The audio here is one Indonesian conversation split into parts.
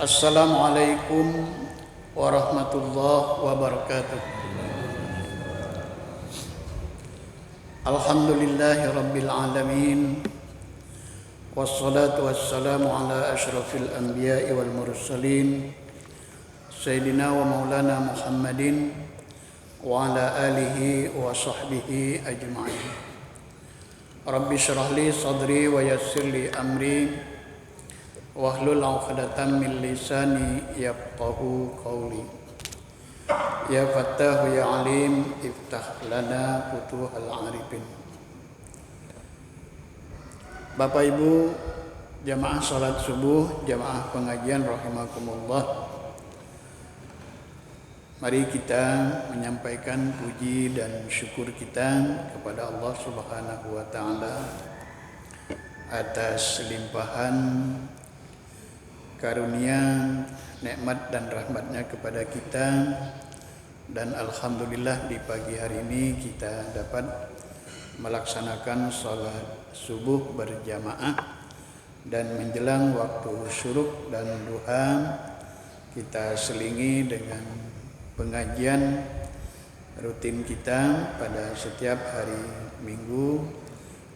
Assalamualaikum warahmatullahi wabarakatuh. Alhamdulillahi rabbil alamin. Wassalatu wassalamu ala asyrafil anbiya'i wal mursalin Sayyidina wa maulana Muhammadin wa ala alihi wa sahbihi ajma'in. Rabbi syrah li sadri wa yassir li amri wahlul 'uqdatam min lisani yafqahu qawli. Ya Fattahu ya Alim iftah lana futuhal arifin. Bapak Ibu jamaah salat subuh, jamaah pengajian rahimakumullah. Mari kita menyampaikan puji dan syukur kita kepada Allah Subhanahu wa taala atas limpahan karunia, nikmat dan rahmatnya kepada kita. Dan alhamdulillah di pagi hari ini kita dapat melaksanakan sholat subuh berjamaah, dan menjelang waktu syuruk dan duha kita selingi dengan pengajian rutin kita pada setiap hari Minggu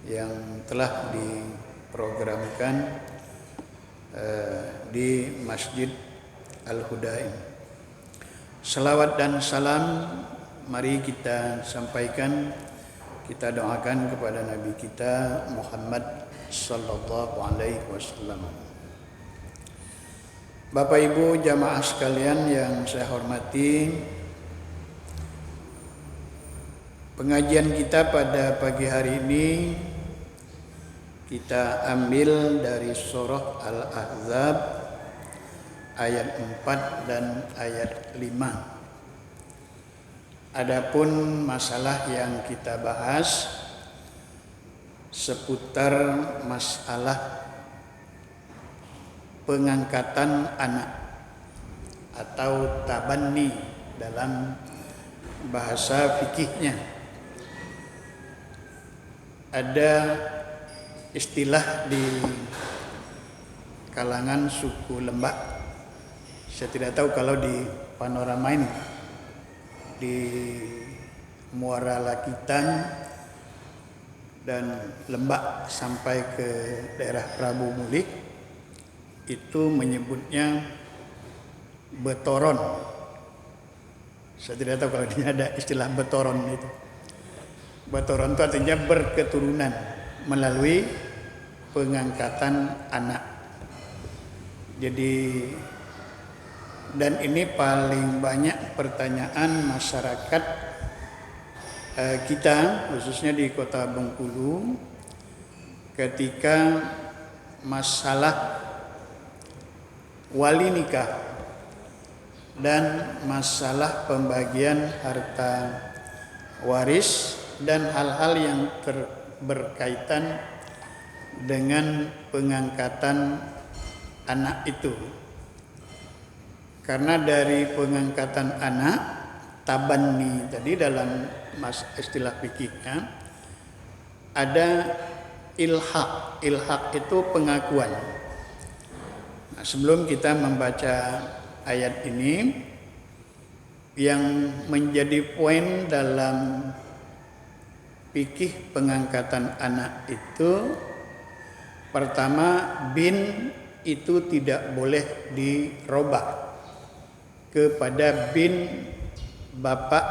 yang telah diprogramkan di Masjid Al-Hudain. Salawat dan salam mari kita sampaikan, kita doakan kepada Nabi kita Muhammad sallallahu alaihi wasallam. Bapak Ibu jamaah sekalian yang saya hormati, pengajian kita pada pagi hari ini kita ambil dari surah Al-Ahzab ayat 4 dan ayat 5. Adapun masalah yang kita bahas seputar masalah pengangkatan anak atau tabanni dalam bahasa fikihnya. Ada istilah di kalangan suku Lembak, saya tidak tahu kalau di panorama ini, di Muara Lakitan dan Lembak sampai ke daerah Prabu Mulik, itu menyebutnya betoron. Saya tidak tahu kalau ini ada istilah betoron itu. Betoron itu artinya berketurunan melalui pengangkatan anak. Jadi, dan ini paling banyak pertanyaan masyarakat kita khususnya di Kota Bengkulu ketika masalah wali nikah dan masalah pembagian harta waris dan hal-hal yang berkaitan dengan pengangkatan anak itu. Karena dari pengangkatan anak, tabanni tadi dalam istilah fikihnya ada ilhaq. Ilhaq itu pengakuan. Nah, sebelum kita membaca ayat ini, yang menjadi poin dalam fikih pengangkatan anak itu, pertama, bin itu tidak boleh dirubah kepada bin bapak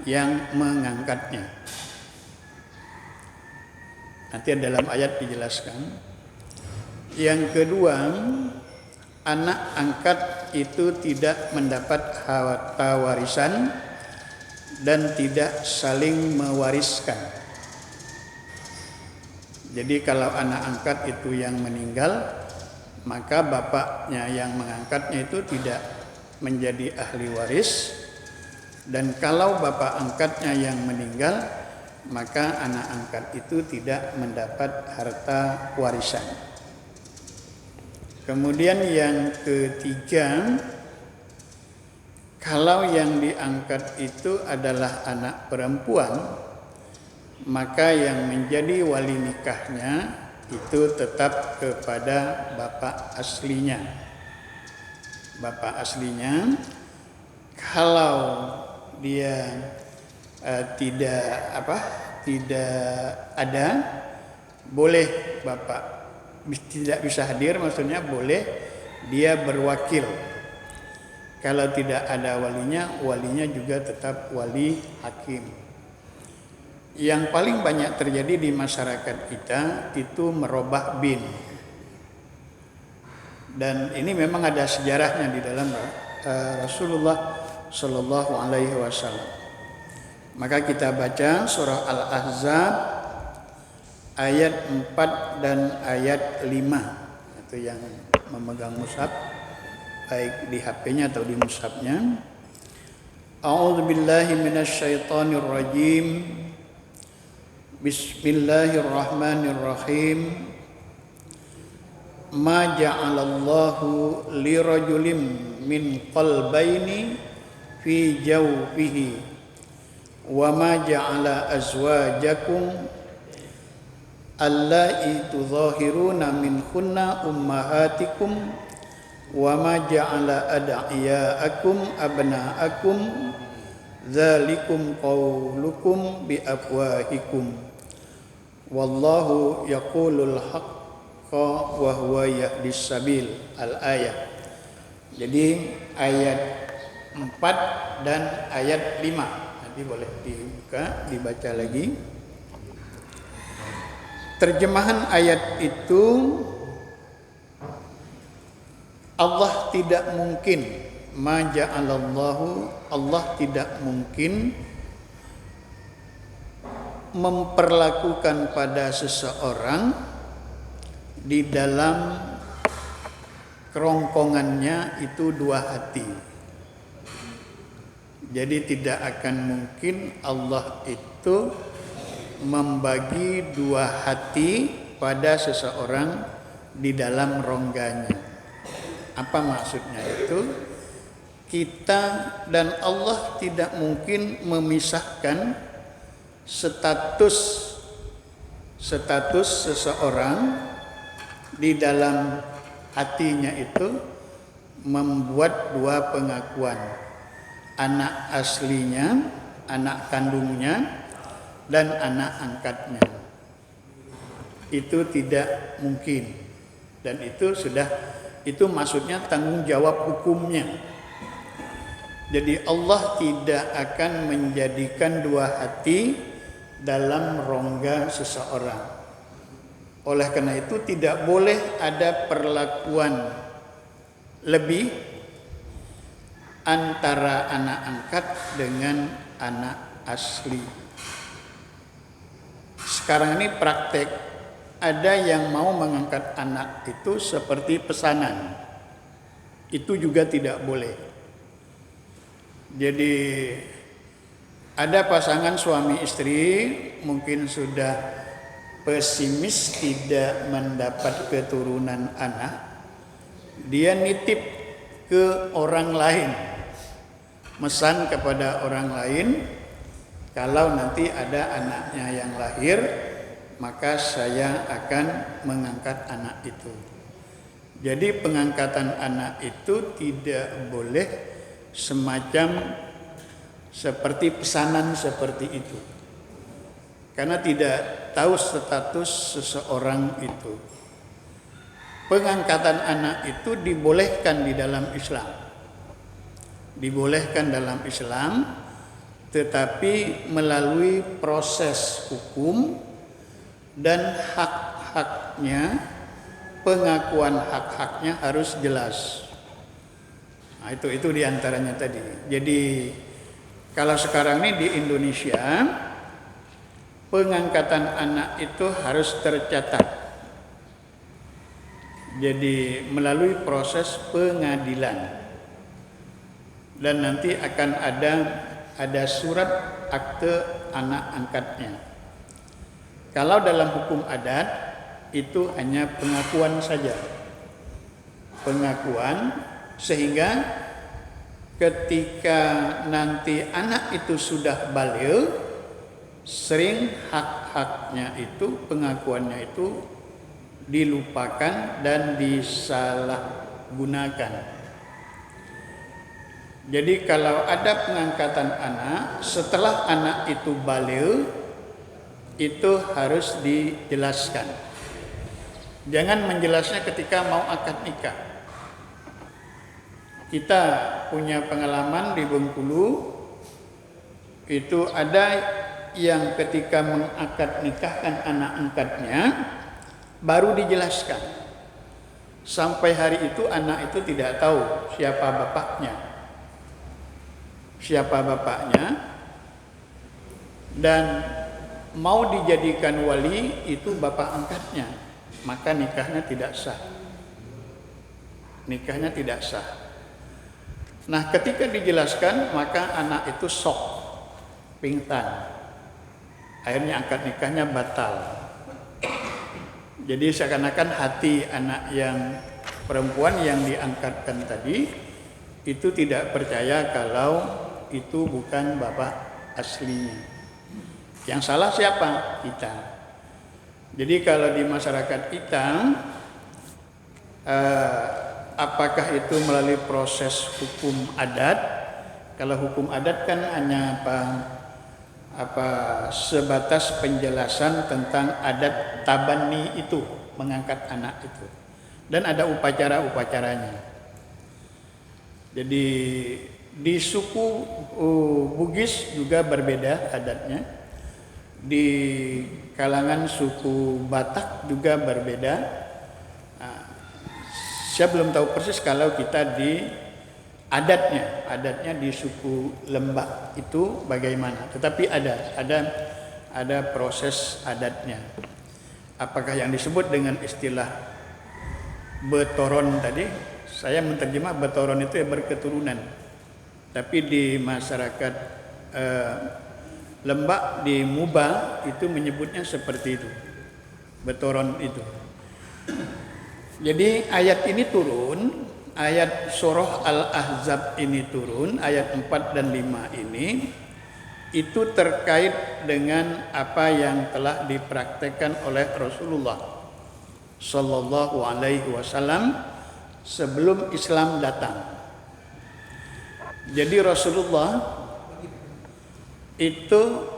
yang mengangkatnya. Nanti dalam ayat dijelaskan. Yang kedua, anak angkat itu tidak mendapat harta warisan dan tidak saling mewariskan. Jadi kalau anak angkat itu yang meninggal, maka bapaknya yang mengangkatnya itu tidak menjadi ahli waris. Dan kalau bapak angkatnya yang meninggal, maka anak angkat itu tidak mendapat harta warisan. Kemudian yang ketiga, kalau yang diangkat itu adalah anak perempuan, maka yang menjadi wali nikahnya itu tetap kepada bapak aslinya. bapak aslinya. Kalau dia tidak ada, boleh bapak tidak bisa hadir, maksudnya boleh dia berwakil. Kalau tidak ada walinya juga tetap wali hakim. Yang paling banyak terjadi di masyarakat kita itu merubah bin. Dan ini memang ada sejarahnya di dalam Rasulullah Shallallahu Alaihi Wasallam. Maka kita baca surah Al-Ahzab ayat 4 dan ayat 5. Itu yang memegang mushaf, baik di HP-nya atau di mushafnya. A'udzu billahi minasyaitonir rajim. Bismillahirrahmanirrahim. Ma ja'alallahu lirajulin min qalbaini fi jawfihi wa ma ja'ala azwajakum allati tudhahiruna minkunna ummahatikum wa ma ja'ala ad'iyaakum abna'akum dzalikum qaulukum bi afwahikum wallahu yaqulul haqqa wa huwa yahdis sabil. Al-ayat. Jadi ayat 4 dan ayat 5. Nanti boleh dibuka, dibaca lagi. Terjemahan ayat itu, Allah tidak mungkin, ma ja'alallahu, Allah tidak mungkin memperlakukan pada seseorang di dalam kerongkongannya itu dua hati. Jadi tidak akan mungkin Allah itu membagi dua hati pada seseorang di dalam rongganya. Apa maksudnya itu? Kita dan Allah tidak mungkin memisahkan status seseorang di dalam hatinya itu, membuat dua pengakuan, anak aslinya, anak kandungnya, dan anak angkatnya. Itu tidak mungkin. Dan itu maksudnya tanggung jawab hukumnya. Jadi Allah tidak akan menjadikan dua hati dalam rongga seseorang. Oleh karena itu tidak boleh ada perlakuan lebih antara anak angkat dengan anak asli. Sekarang ini praktek, ada yang mau mengangkat anak itu seperti pesanan. Itu juga tidak boleh. Jadi ada pasangan suami istri mungkin sudah pesimis tidak mendapat keturunan anak, dia nitip ke orang lain, mesan kepada orang lain, kalau nanti ada anaknya yang lahir, maka saya akan mengangkat anak itu. Jadi pengangkatan anak itu tidak boleh semacam seperti pesanan seperti itu, karena tidak tahu status seseorang itu. Pengangkatan anak itu dibolehkan di dalam Islam. Dibolehkan dalam Islam, tetapi melalui proses hukum dan hak-haknya, pengakuan hak-haknya harus jelas. Nah, itu diantaranya tadi. Jadi kalau sekarang ini di Indonesia, pengangkatan anak itu harus tercatat. Jadi melalui proses pengadilan. Dan nanti akan ada surat akte anak angkatnya. Kalau dalam hukum adat itu hanya pengakuan saja. Pengakuan, sehingga ketika nanti anak itu sudah baligh, sering hak-haknya itu, pengakuannya itu dilupakan dan disalahgunakan. Jadi kalau ada pengangkatan anak, setelah anak itu baligh, itu harus dijelaskan. Jangan menjelasnya ketika mau akad nikah. Kita punya pengalaman di Bengkulu, itu ada yang ketika mengakad nikahkan anak angkatnya, baru dijelaskan. Sampai hari itu anak itu tidak tahu siapa bapaknya. Dan mau dijadikan wali itu bapak angkatnya, maka nikahnya tidak sah. Nah, ketika dijelaskan, maka anak itu shock, pingsan. Akhirnya akad nikahnya batal. Jadi seakan-akan hati anak yang perempuan yang diangkatkan tadi itu tidak percaya kalau itu bukan bapak aslinya. Yang salah siapa? Kita. Jadi kalau di masyarakat kita, apakah itu melalui proses hukum adat? Kalau hukum adat kan hanya sebatas penjelasan tentang adat tabani itu, mengangkat anak itu, dan ada upacara-upacaranya. Jadi di suku Bugis juga berbeda adatnya, di kalangan suku Batak juga berbeda. Saya belum tahu persis kalau kita di adatnya di suku Lembak itu bagaimana. Tetapi ada proses adatnya. Apakah yang disebut dengan istilah betoron tadi? Saya menerjemah betoron itu berketurunan. Tapi di masyarakat Lembak di Muba itu menyebutnya seperti itu. Betoron itu. Jadi ayat ini turun, ayat surah Al-Ahzab ini turun, ayat 4 dan 5 ini, itu terkait dengan apa yang telah dipraktekkan oleh Rasulullah Sallallahu Alaihi Wasallam sebelum Islam datang. Jadi Rasulullah itu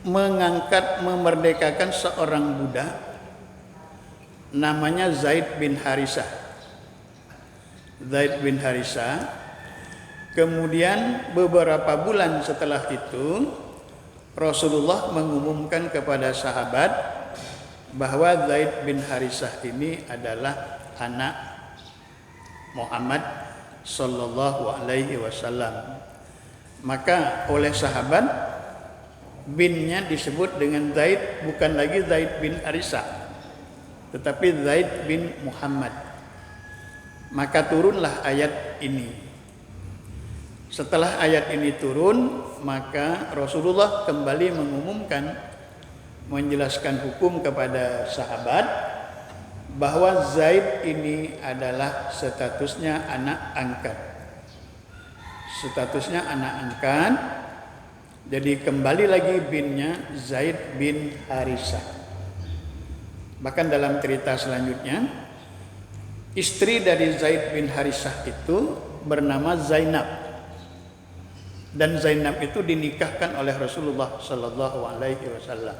memerdekakan seorang budak namanya Zaid bin Harisah. Kemudian beberapa bulan setelah itu Rasulullah mengumumkan kepada sahabat bahwa Zaid bin Harisah ini adalah anak Muhammad sallallahu alaihi wasallam. Maka oleh sahabat binnya disebut dengan Zaid, bukan lagi Zaid bin Harisah, tetapi Zaid bin Muhammad. Maka turunlah ayat ini. Setelah ayat ini turun, maka Rasulullah kembali mengumumkan, menjelaskan hukum kepada sahabat bahwa Zaid ini adalah statusnya anak angkat. Jadi kembali lagi binnya Zaid bin Harisah. Bahkan dalam cerita selanjutnya, istri dari Zaid bin Harisah itu bernama Zainab. Dan Zainab itu dinikahkan oleh Rasulullah Sallallahu Alaihi Wasallam.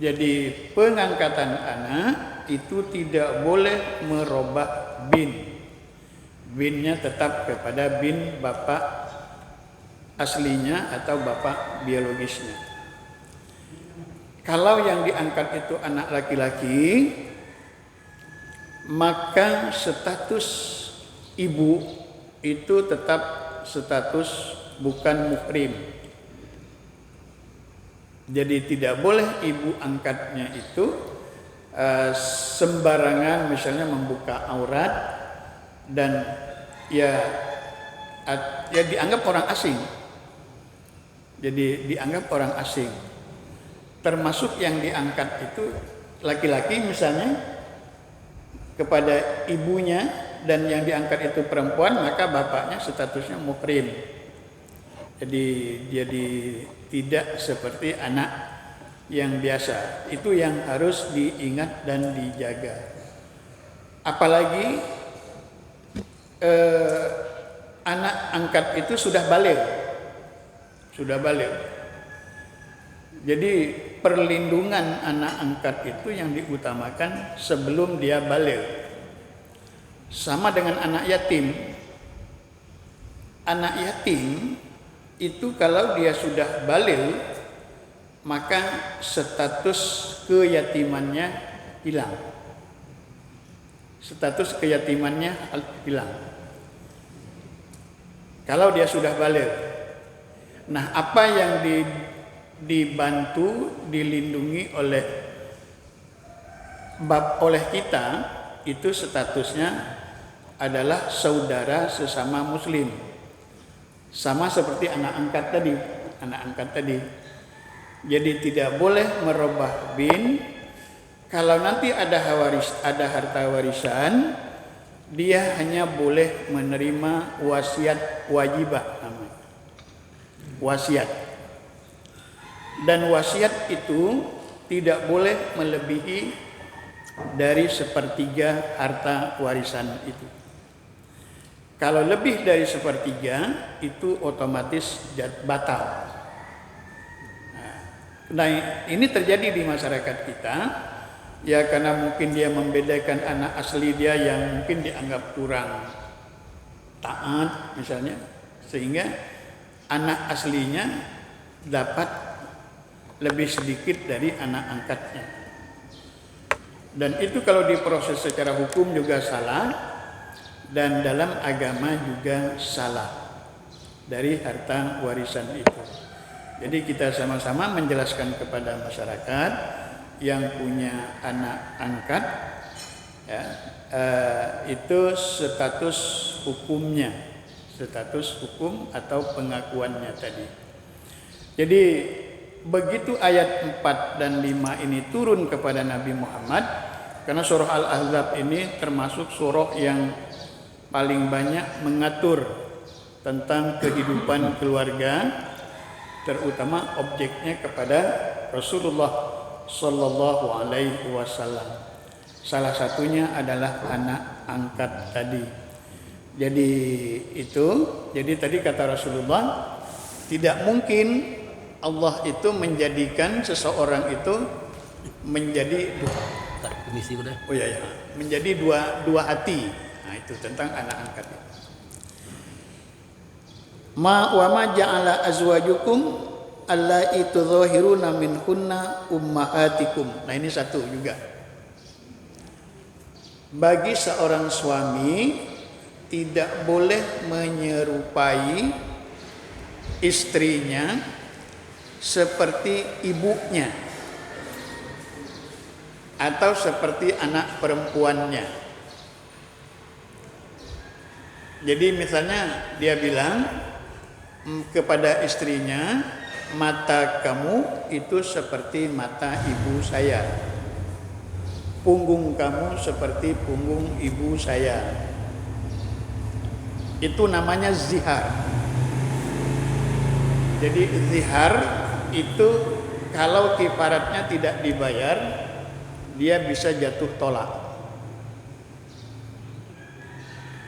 Jadi pengangkatan anak itu tidak boleh merubah bin. Binnya tetap kepada bin bapak aslinya atau bapak biologisnya. Kalau yang diangkat itu anak laki-laki, maka status ibu itu tetap status bukan muhrim. Jadi tidak boleh ibu angkatnya itu sembarangan misalnya membuka aurat dan ya dianggap orang asing. Jadi dianggap orang asing. Termasuk yang diangkat itu laki-laki misalnya kepada ibunya, dan yang diangkat itu perempuan, maka bapaknya statusnya muhrim. Jadi tidak seperti anak yang biasa. Itu yang harus diingat dan dijaga. Apalagi anak angkat itu sudah balik. Jadi perlindungan anak angkat itu yang diutamakan sebelum dia balik. Sama dengan anak yatim. Anak yatim itu kalau dia sudah balik, maka status keyatimannya hilang. Status keyatimannya hilang. Kalau dia sudah balik. Nah, apa yang dibantu, dilindungi oleh kita, itu statusnya adalah saudara sesama muslim. Sama seperti anak angkat tadi. Jadi tidak boleh merubah bin. Kalau nanti ada harta warisan, dia hanya boleh menerima wasiat wajibah namanya. Wasiat. Dan wasiat itu tidak boleh melebihi dari 1/3 harta warisan itu. Kalau lebih dari 1/3 itu otomatis batal. Nah, ini terjadi di masyarakat kita. Ya, karena mungkin dia membedakan anak asli dia yang mungkin dianggap kurang taat misalnya, sehingga anak aslinya dapat lebih sedikit dari anak angkatnya. Dan itu kalau diproses secara hukum juga salah, dan dalam agama juga salah dari harta warisan itu. Jadi kita sama-sama menjelaskan kepada masyarakat yang punya anak angkat, ya, itu status hukumnya, status hukum atau pengakuannya tadi. Jadi begitu ayat 4 dan 5 ini turun kepada Nabi Muhammad, karena surah Al-Ahzab ini termasuk surah yang paling banyak mengatur tentang kehidupan keluarga, terutama objeknya kepada Rasulullah Sallallahu Alaihi Wasallam. Salah satunya adalah anak angkat tadi. Jadi tadi kata Rasulullah, tidak mungkin Allah itu menjadikan seseorang itu menjadi menjadi dua hati. Nah, itu tentang anak angkat. Ma ja'ala azwajukum allati tudzahiruna minhunna ummahatikum. Nah, ini satu juga. Bagi seorang suami tidak boleh menyerupai istrinya seperti ibunya atau seperti anak perempuannya. Jadi misalnya dia bilang kepada istrinya, mata kamu itu seperti mata ibu saya, punggung kamu seperti punggung ibu saya. Itu namanya zihar. Jadi zihar itu kalau kifaratnya tidak dibayar, dia bisa jatuh tolak.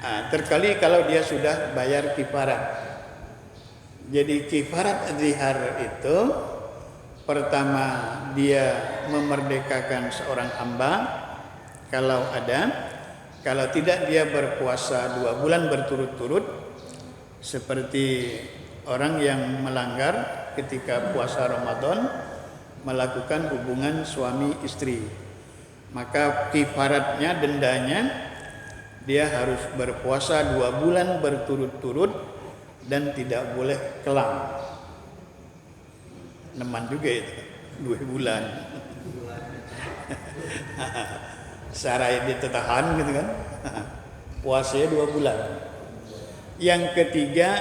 Terkali kalau dia sudah bayar kifarat. Jadi kifarat zihar itu pertama dia memerdekakan seorang hamba kalau ada, kalau tidak dia berpuasa 2 bulan berturut-turut seperti orang yang melanggar ketika puasa Ramadan melakukan hubungan suami istri. Maka kifaratnya, dendanya, dia harus berpuasa 2 bulan berturut-turut dan tidak boleh kelam. Neman juga itu 2 bulan. Sarai ditahan gitu kan. Puasanya 2 bulan. Yang ketiga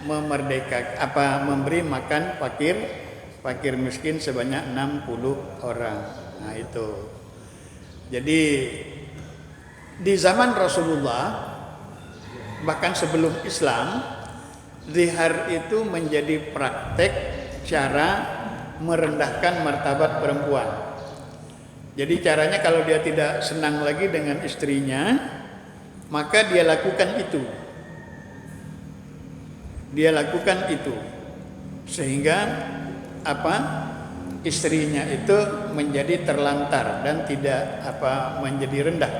memberi makan fakir miskin sebanyak 60 orang. Nah, itu. Jadi di zaman Rasulullah, bahkan sebelum Islam, zihar itu menjadi praktek cara merendahkan martabat perempuan. Jadi caranya kalau dia tidak senang lagi dengan istrinya, maka dia lakukan itu. dia lakukan itu, sehingga istrinya itu menjadi terlantar dan tidak menjadi rendah.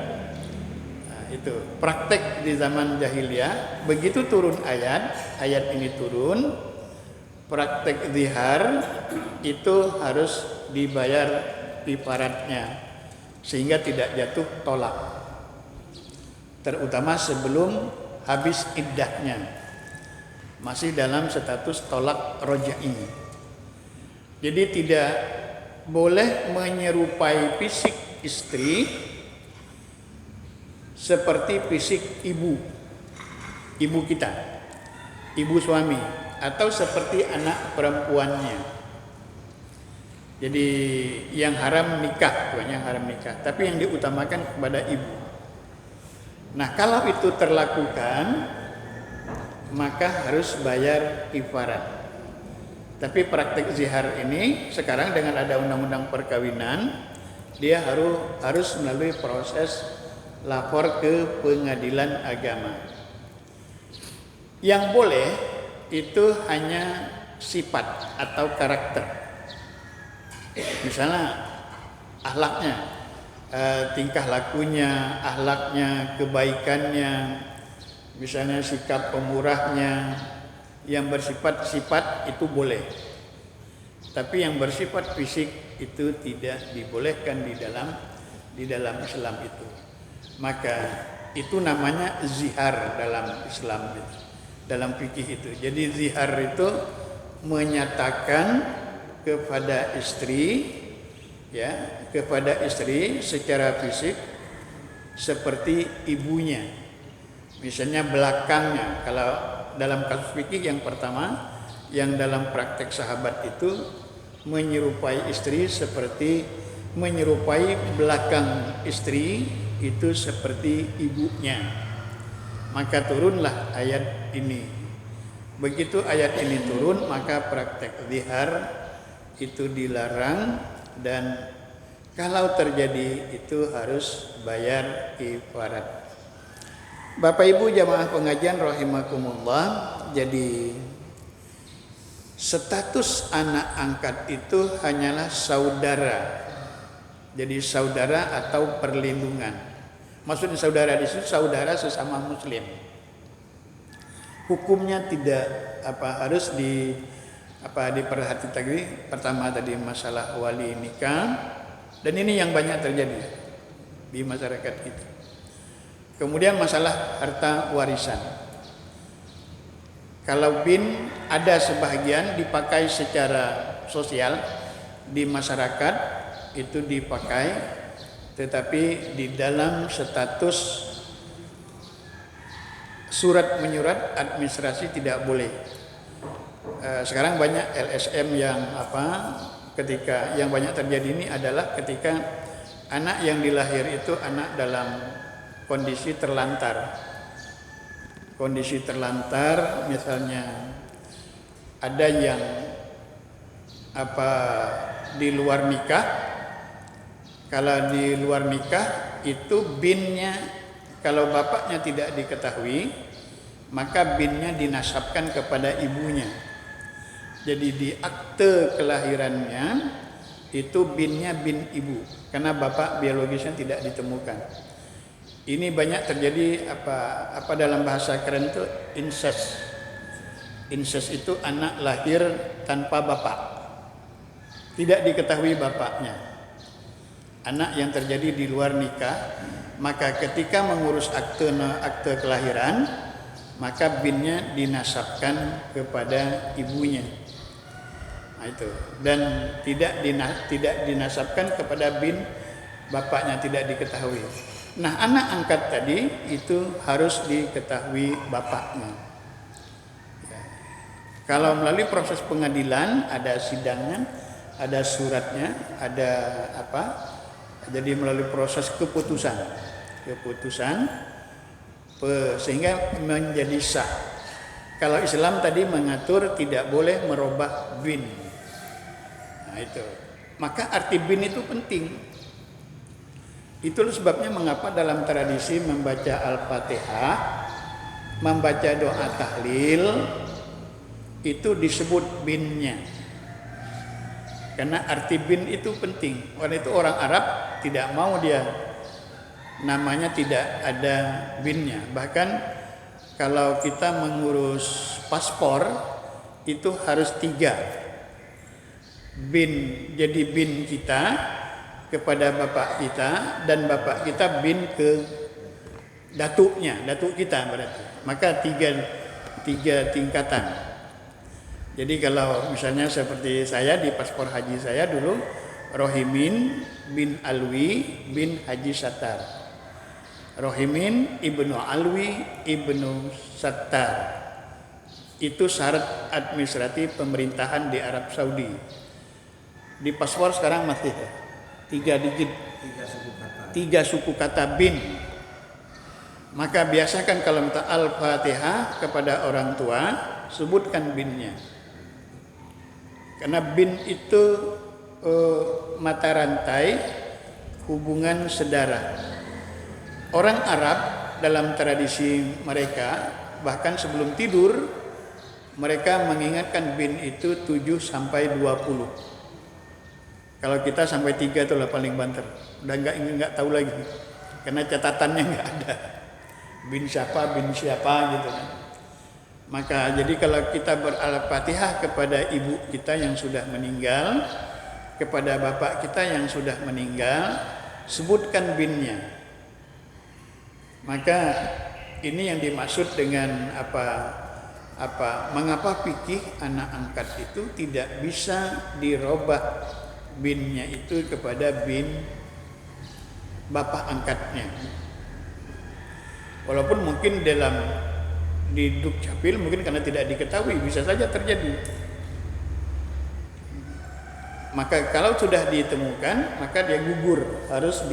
Nah, itu praktek di zaman jahiliyah. Begitu turun ayat ini turun, praktek zihar itu harus dibayar kifaratnya sehingga tidak jatuh tolak, terutama sebelum habis iddahnya, masih dalam status tolak roja'i. Jadi tidak boleh menyerupai fisik istri seperti fisik ibu kita, ibu suami, atau seperti anak perempuannya. Jadi yang haram nikah, bukan yang haram nikah, tapi yang diutamakan kepada ibu. Nah, kalau itu terlakukan, maka harus bayar kifarat. Tapi praktik zihar ini sekarang dengan ada undang-undang perkawinan, dia harus melalui proses lapor ke pengadilan agama. Yang boleh itu hanya sifat atau karakter. Misalnya akhlaknya, tingkah lakunya, akhlaknya, kebaikannya, misalnya sikap pemurahnya, yang bersifat sifat itu boleh. Tapi yang bersifat fisik itu tidak dibolehkan di dalam Islam itu. Maka itu namanya zihar dalam Islam itu, dalam fikih itu. Jadi zihar itu menyatakan kepada istri secara fisik seperti ibunya. Misalnya belakangnya, kalau dalam kasus fikih yang pertama, yang dalam praktek sahabat itu menyerupai belakang istri itu seperti ibunya. Maka turunlah ayat ini. Begitu ayat ini turun, maka praktek zihar itu dilarang, dan kalau terjadi itu harus bayar kifarat. Bapak Ibu jamaah pengajian rahimakumullah, jadi status anak angkat itu hanyalah saudara. Jadi saudara atau perlindungan. Maksudnya saudara di situ saudara sesama muslim. Hukumnya tidak harus diperhatikan tadi. Pertama tadi masalah wali nikah, dan ini yang banyak terjadi di masyarakat kita. Kemudian masalah harta warisan. Kalau bin ada sebahagian dipakai secara sosial di masyarakat itu dipakai, tetapi di dalam status surat menyurat administrasi tidak boleh. Sekarang banyak LSM yang ketika yang banyak terjadi ini adalah ketika anak yang dilahir itu anak dalam kondisi terlantar. Kondisi terlantar, misalnya ada yang di luar nikah. Kalau di luar nikah itu binnya, kalau bapaknya tidak diketahui, maka binnya dinasabkan kepada ibunya. Jadi di akte kelahirannya itu binnya bin ibu, karena bapak biologisnya tidak ditemukan. Ini banyak terjadi dalam bahasa keren itu incest. Incest itu anak lahir tanpa bapak, tidak diketahui bapaknya. Anak yang terjadi di luar nikah, maka ketika mengurus akte kelahiran, maka binnya dinasabkan kepada ibunya. Nah, itu. Dan tidak dinasabkan kepada bin bapaknya, tidak diketahui. Nah, anak angkat tadi itu harus diketahui bapaknya. Ya. Kalau melalui proses pengadilan, ada sidangnya, ada suratnya, ada jadi melalui proses keputusan sehingga menjadi sah. Kalau Islam tadi mengatur tidak boleh merubah bin. Nah, itu. Maka arti bin itu penting. Itulah sebabnya mengapa dalam tradisi membaca Al-Fatihah, membaca doa tahlil, itu disebut binnya. Karena arti bin itu penting. Karena itu orang Arab tidak mau dia namanya tidak ada binnya. Bahkan kalau kita mengurus paspor itu harus 3 bin. Jadi bin kita kepada bapak kita, dan bapak kita bin ke datuknya, datuk kita berarti. Maka tiga tingkatan. Jadi kalau misalnya seperti saya di paspor haji saya dulu, Rohimin bin Alwi bin Haji Sattar. Rohimin ibnu Alwi ibnu Sattar. Itu syarat administratif pemerintahan di Arab Saudi. Di paspor sekarang masih 3 digit, 3 suku kata bin. Maka biasakan kalau minta Al-Fatihah kepada orang tua, sebutkan binnya. Karena bin itu mata rantai hubungan saudara. Orang Arab dalam tradisi mereka, bahkan sebelum tidur, mereka mengingatkan bin itu 7 sampai 20. Kalau kita sampai 3 itu lah paling banter. Udah enggak tahu lagi. Karena catatannya enggak ada. Bin siapa gitu kan. Maka jadi kalau kita Al-Fatihah kepada ibu kita yang sudah meninggal, kepada bapak kita yang sudah meninggal, sebutkan binnya. Maka ini yang dimaksud dengan mengapa fikih anak angkat itu tidak bisa dirubah binnya itu kepada bin bapak angkatnya. Walaupun mungkin di Dukcapil mungkin karena tidak diketahui bisa saja terjadi. Maka kalau sudah ditemukan, maka dia gugur, harus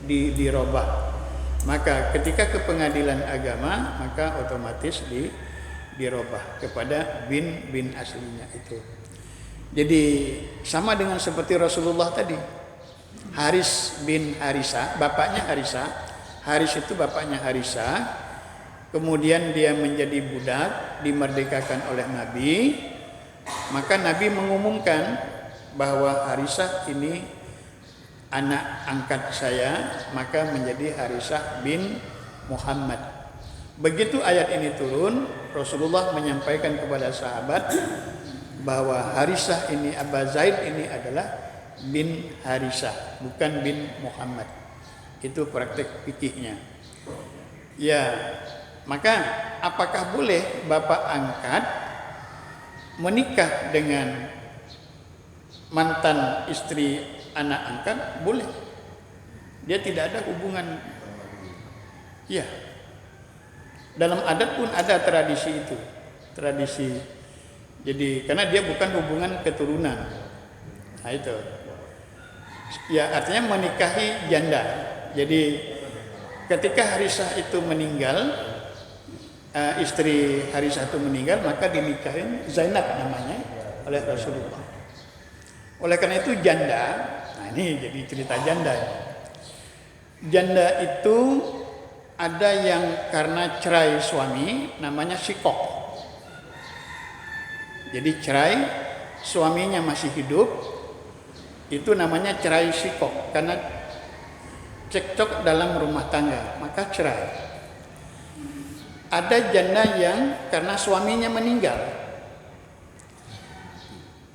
dirubah. Maka ketika ke pengadilan agama, maka otomatis dirubah kepada bin aslinya itu. Jadi sama dengan seperti Rasulullah tadi. Haris bin Harisa, bapaknya Harisa. Haris itu bapaknya Harisa. Kemudian dia menjadi budak, dimerdekakan oleh Nabi. Maka Nabi mengumumkan bahwa Harisah ini anak angkat saya, maka menjadi Harisah bin Muhammad. Begitu ayat ini turun, Rasulullah menyampaikan kepada sahabat bahwa Harisah ini, Aba Zaid ini adalah bin Harisah, bukan bin Muhammad. Itu praktek fikihnya. Ya, maka apakah boleh bapak angkat menikah dengan mantan istri anak angkat? Boleh. Dia tidak ada hubungan. Ya. Dalam adat pun ada tradisi itu. Tradisi. Jadi karena dia bukan hubungan keturunan. Nah itu. Ya, artinya menikahi janda. Jadi ketika Harisah itu meninggal, istri Harisah itu meninggal, maka dinikahin Zainab namanya oleh Rasulullah. Oleh karena itu janda, nah ini jadi cerita janda. Janda itu ada yang karena cerai suami, namanya sikok. Jadi cerai, suaminya masih hidup, itu namanya cerai sikok. Karena cekcok dalam rumah tangga, maka cerai. Ada janda yang karena suaminya meninggal,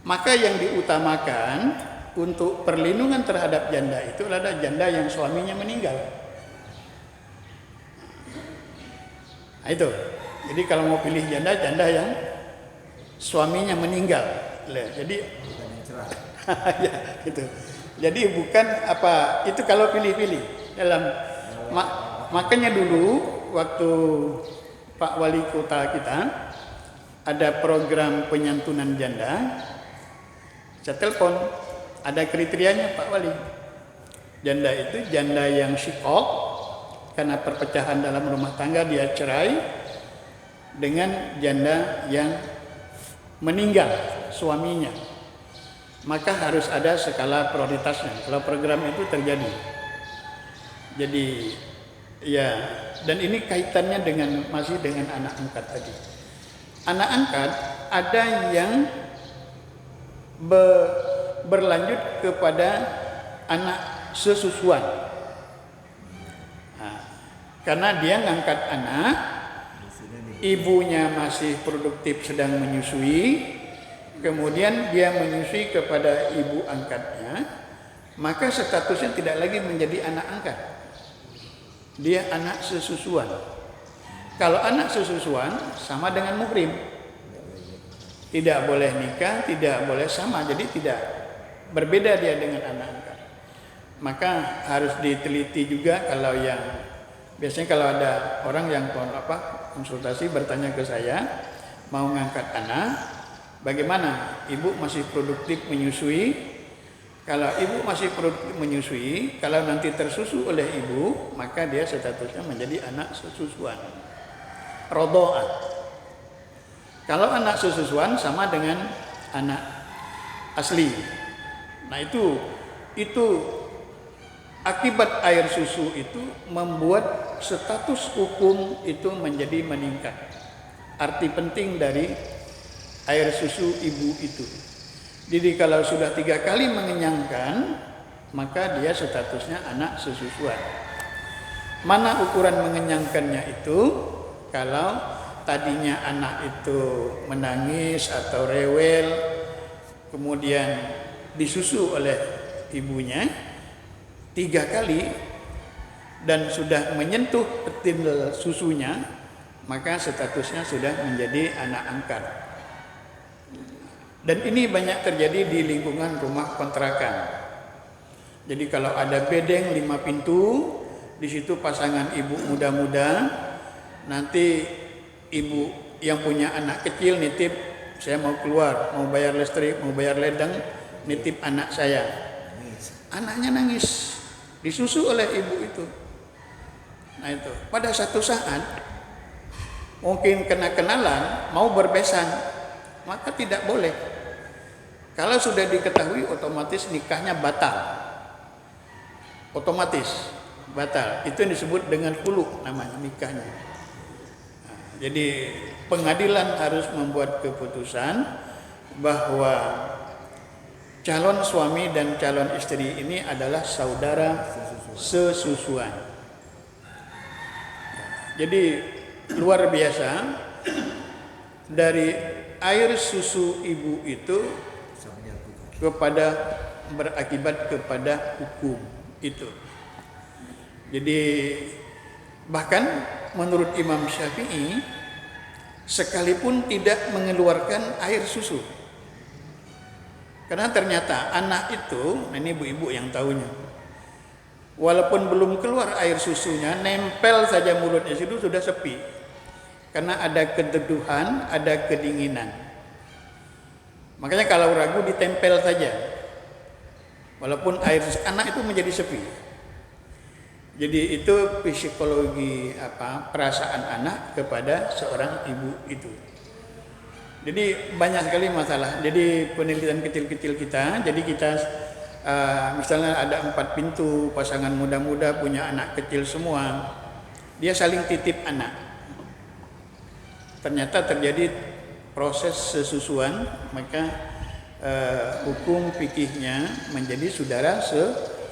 maka yang diutamakan untuk perlindungan terhadap janda itu adalah janda yang suaminya meninggal. Nah itu. Jadi kalau mau pilih janda yang suaminya meninggal. Jadi ya gitu. Jadi bukan itu kalau pilih-pilih dalam makanya dulu waktu Pak Wali Kota kita ada program penyantunan janda. Saya telepon, ada kriterianya Pak Wali. Janda itu janda yang syikok karena perpecahan dalam rumah tangga dia cerai, dengan janda yang meninggal suaminya. Maka harus ada skala prioritasnya kalau program itu terjadi. Jadi ya, dan ini kaitannya masih dengan anak angkat tadi. Anak angkat ada yang berlanjut kepada anak sesusuan. Nah, karena dia ngangkat anak, ibunya masih produktif sedang menyusui, kemudian dia menyusui kepada ibu angkatnya, maka statusnya tidak lagi menjadi anak angkat. Dia anak sesusuan. Kalau anak sesusuan sama dengan muhrim. Tidak boleh nikah, tidak boleh sama, jadi tidak berbeda dia dengan anak angkat. Maka harus diteliti juga kalau yang biasanya kalau ada orang yang konsultasi bertanya ke saya mau ngangkat anak, bagaimana? Ibu masih produktif menyusui. Kalau ibu masih produktif menyusui, kalau nanti tersusu oleh ibu, maka dia statusnya menjadi anak sesusuan. Rodo'ah. Kalau anak sesusuan sama dengan anak asli. Nah itu akibat air susu itu membuat status hukum itu menjadi meningkat. Arti penting dari air susu ibu itu. Jadi kalau sudah 3 kali mengenyangkan, maka dia statusnya anak sesusuan. Mana ukuran mengenyangkannya itu? Kalau tadinya anak itu menangis atau rewel, kemudian disusu oleh ibunya 3 kali dan sudah menyentuh petil susunya, maka statusnya sudah menjadi anak angkat. Dan ini banyak terjadi di lingkungan rumah kontrakan. Jadi kalau ada bedeng 5 pintu, di situ pasangan ibu muda-muda, nanti ibu yang punya anak kecil nitip, saya mau keluar, mau bayar listrik, mau bayar ledeng, nitip anak saya. Anaknya nangis, disusu oleh ibu itu. Nah itu, pada satu saat mungkin kena kenalan, mau berbesan, maka tidak boleh. Kalau sudah diketahui otomatis nikahnya batal. Otomatis batal. Itu yang disebut dengan khulu namanya nikahnya. Nah, jadi pengadilan harus membuat keputusan bahwa calon suami dan calon istri ini adalah saudara sesusuan. Jadi luar biasa, dari air susu ibu itu berakibat kepada hukum itu. Jadi bahkan menurut Imam Syafi'i, sekalipun tidak mengeluarkan air susu, karena ternyata anak itu, ini ibu-ibu yang tahunya, walaupun belum keluar air susunya, nempel saja mulutnya situ sudah sepi, karena ada keteduhan, ada kedinginan. Makanya kalau ragu ditempel saja, walaupun air anak itu menjadi sepi. Jadi itu psikologi perasaan anak kepada seorang ibu itu. Jadi banyak sekali masalah. Jadi penelitian kecil-kecil kita, jadi kita misalnya ada 4 pintu, pasangan muda-muda punya anak kecil semua, dia saling titip anak. Ternyata terjadi proses sesusuan, maka hukum fikihnya menjadi saudara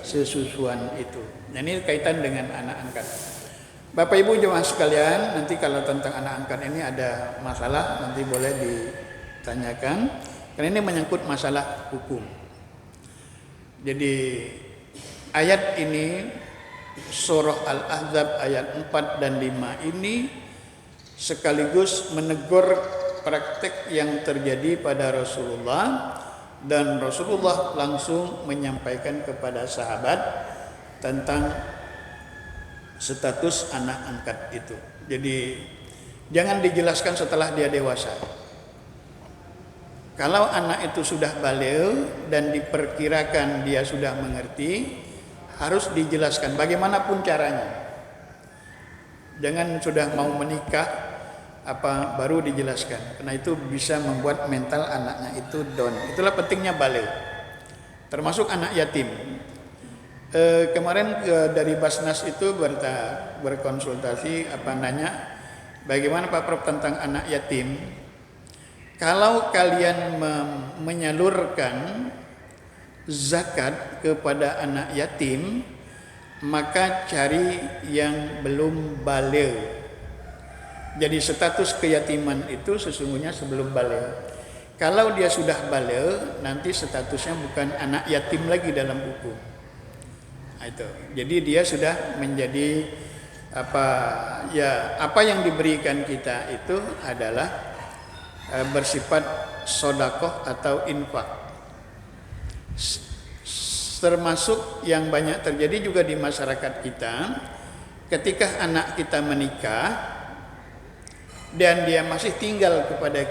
sesusuan itu. Nah, ini kaitan dengan anak angkat. Bapak Ibu jemaah sekalian, nanti kalau tentang anak angkat ini ada masalah nanti boleh ditanyakan, karena ini menyangkut masalah hukum. Jadi ayat ini surah Al-Ahzab ayat 4 dan 5 ini sekaligus menegur praktek yang terjadi pada Rasulullah, dan Rasulullah langsung menyampaikan kepada sahabat tentang status anak angkat itu. Jadi jangan dijelaskan setelah dia dewasa. Kalau anak itu sudah baligh dan diperkirakan dia sudah mengerti, harus dijelaskan bagaimanapun caranya. Jangan sudah mau menikah baru dijelaskan, karena itu bisa membuat mental anaknya itu down. Itulah pentingnya baligh, termasuk anak yatim. Kemarin dari Basnas itu berkonsultasi nanya bagaimana Pak Prof tentang anak yatim. Kalau kalian menyalurkan zakat kepada anak yatim, maka cari yang belum baligh. Jadi status keyatiman itu sesungguhnya sebelum baligh. Kalau dia sudah baligh, nanti statusnya bukan anak yatim lagi dalam hukum. Nah, itu. Jadi dia sudah menjadi apa yang diberikan kita itu adalah bersifat sodakoh atau infak. Termasuk yang banyak terjadi juga di masyarakat kita, ketika anak kita menikah dan dia masih tinggal kepada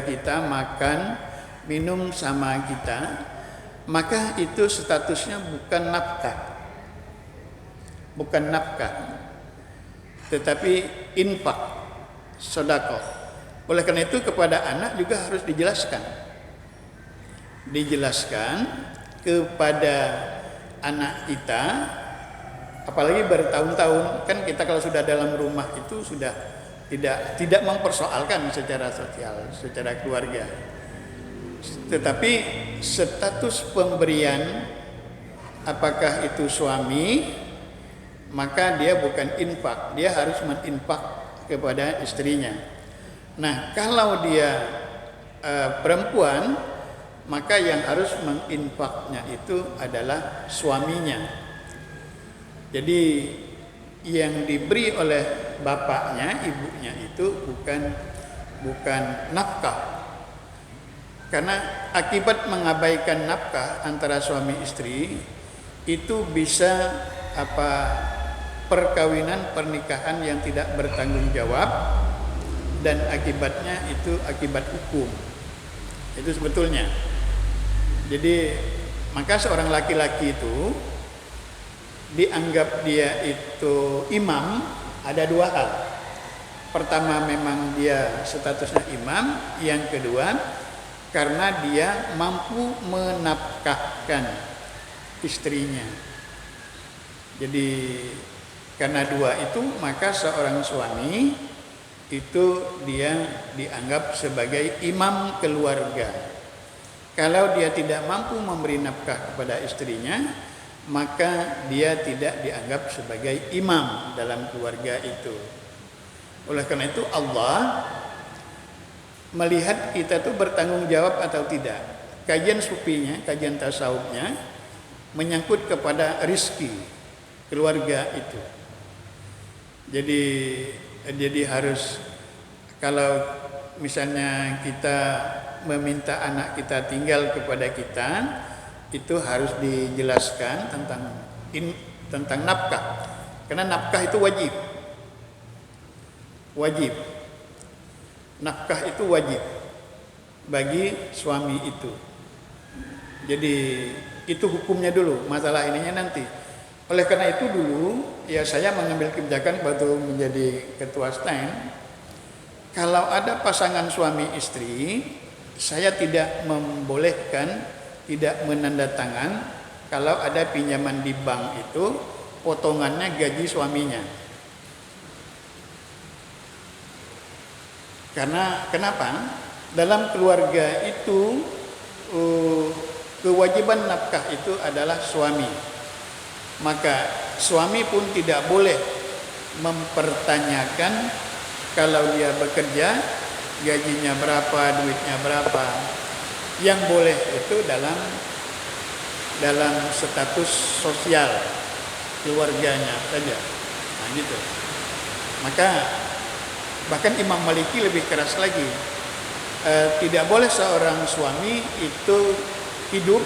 kita, makan, minum sama kita, maka itu statusnya bukan nafkah, tetapi infak, sedekah. Oleh karena itu kepada anak juga harus dijelaskan kepada anak kita, apalagi bertahun-tahun kan kita kalau sudah dalam rumah itu sudah tidak mempersoalkan secara sosial, secara keluarga. Tetapi status pemberian, apakah itu suami, maka dia bukan infak, dia harus meninfak kepada istrinya. Nah, kalau dia perempuan, maka yang harus menginfaknya itu adalah suaminya. Jadi yang diberi oleh bapaknya, ibunya itu bukan nafkah. Karena akibat mengabaikan nafkah antara suami istri itu bisa perkawinan, pernikahan yang tidak bertanggung jawab, dan akibatnya itu akibat hukum. Itu sebetulnya. Jadi maka seorang laki-laki itu dianggap dia itu imam ada dua hal. Pertama, memang dia statusnya imam. Yang kedua, karena dia mampu menafkahkan istrinya. Jadi karena dua itu, maka seorang suami itu dia dianggap sebagai imam keluarga. Kalau dia tidak mampu memberi nafkah kepada istrinya, maka dia tidak dianggap sebagai imam dalam keluarga itu. Oleh karena itu Allah melihat kita tuh bertanggung jawab atau tidak. Kajian sufinya, kajian tasawufnya menyangkut kepada rizki keluarga itu. Jadi harus, kalau misalnya kita meminta anak kita tinggal kepada kita, itu harus dijelaskan tentang nafkah. Karena nafkah itu wajib. Nafkah itu wajib bagi suami itu. Jadi itu hukumnya dulu, masalah ininya nanti. Oleh karena itu dulu ya saya mengambil kebijakan waktu menjadi ketua STAN, kalau ada pasangan suami istri, saya tidak membolehkan, tidak menandatangan kalau ada pinjaman di bank itu potongannya gaji suaminya. Karena kenapa? Dalam keluarga itu kewajiban nafkah itu adalah suami. Maka suami pun tidak boleh mempertanyakan kalau dia bekerja gajinya berapa, duitnya berapa. Yang boleh itu dalam status sosial keluarganya saja. Nah, gitu. Maka bahkan Imam Maliki lebih keras lagi. Tidak boleh seorang suami itu hidup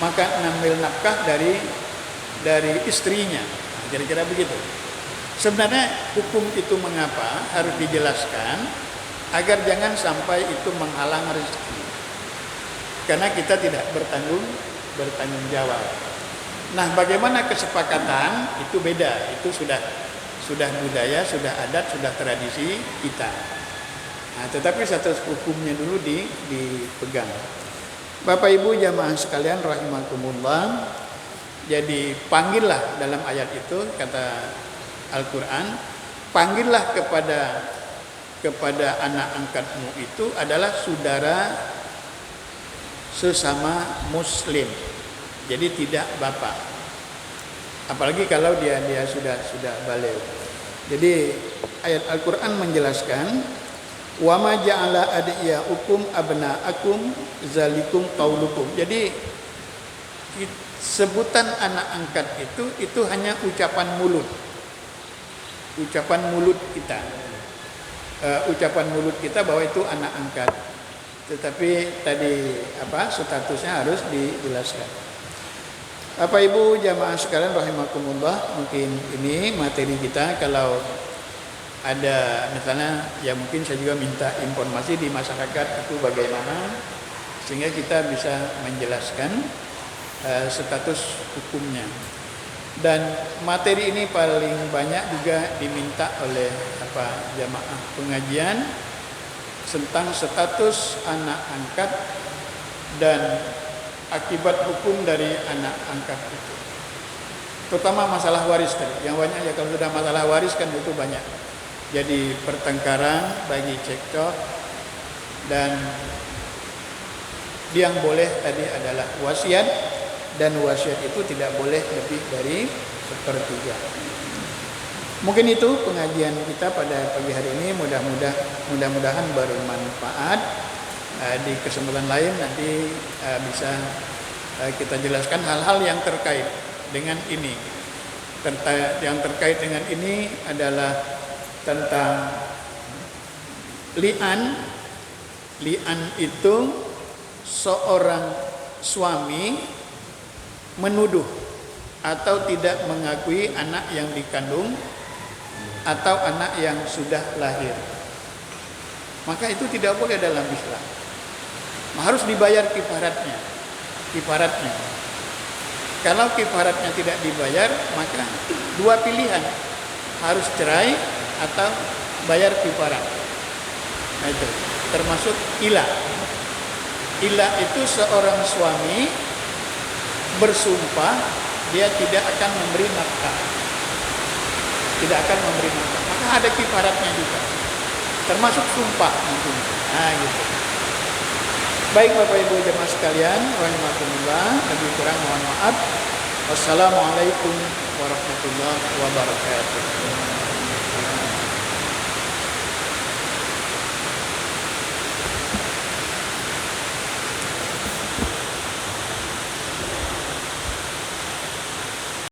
maka ngambil nafkah dari istrinya. Nah, kira-kira begitu. Sebenarnya hukum itu mengapa harus dijelaskan agar jangan sampai itu menghalang rezeki. Karena kita tidak bertanggung jawab. Nah, bagaimana kesepakatan itu beda. Itu sudah budaya, sudah adat, sudah tradisi kita. Nah, tetapi satu hukumnya dulu dipegang. Bapak Ibu jamaah sekalian rahimakumullah. Jadi panggillah dalam ayat itu kata Al-Quran, panggillah kepada kepada anak angkatmu itu adalah saudara sesama muslim. Jadi tidak bapak. Apalagi kalau dia sudah baligh. Jadi ayat Al-Qur'an menjelaskan, wa ma ja'ala adiyaukum abna'akum zalikum qaulukum. Jadi sebutan anak angkat itu hanya ucapan mulut. Ucapan mulut kita. Ucapan mulut kita bahwa itu anak angkat. Tetapi tadi statusnya harus dijelaskan. Bapak Ibu jamaah sekalian rahimakumullah, mungkin ini materi kita. Kalau ada misalnya ya mungkin saya juga minta informasi di masyarakat itu bagaimana sehingga kita bisa menjelaskan status hukumnya. Dan materi ini paling banyak juga diminta oleh jamaah pengajian tentang status anak angkat dan akibat hukum dari anak angkat itu. Terutama masalah waris tadi. Yang banyak ya kalau sudah masalah waris kan itu banyak. Jadi pertengkaran, bagi cekcok, dan yang boleh tadi adalah wasiat, dan wasiat itu tidak boleh lebih dari 1/3. Mungkin itu pengajian kita pada pagi hari ini. Mudah-mudahan bermanfaat. Di kesempatan lain nanti bisa kita jelaskan hal-hal yang terkait dengan ini. Yang terkait dengan ini adalah tentang li'an. Li'an itu seorang suami menuduh atau tidak mengakui anak yang dikandung atau anak yang sudah lahir. Maka itu tidak boleh dalam Islam. Harus dibayar kifaratnya. Kalau kifaratnya tidak dibayar, maka dua pilihan, harus cerai atau bayar kifarat. Nah itu termasuk ilah. Ilah itu seorang suami bersumpah dia tidak akan memberi nafkah. Maka ada kifaratnya juga. Termasuk sumpah nanti. Nah gitu. Baik Bapak Ibu jemaah sekalian, rahimakumullah, lebih kurang mohon maaf. Wassalamualaikum warahmatullahi wabarakatuh.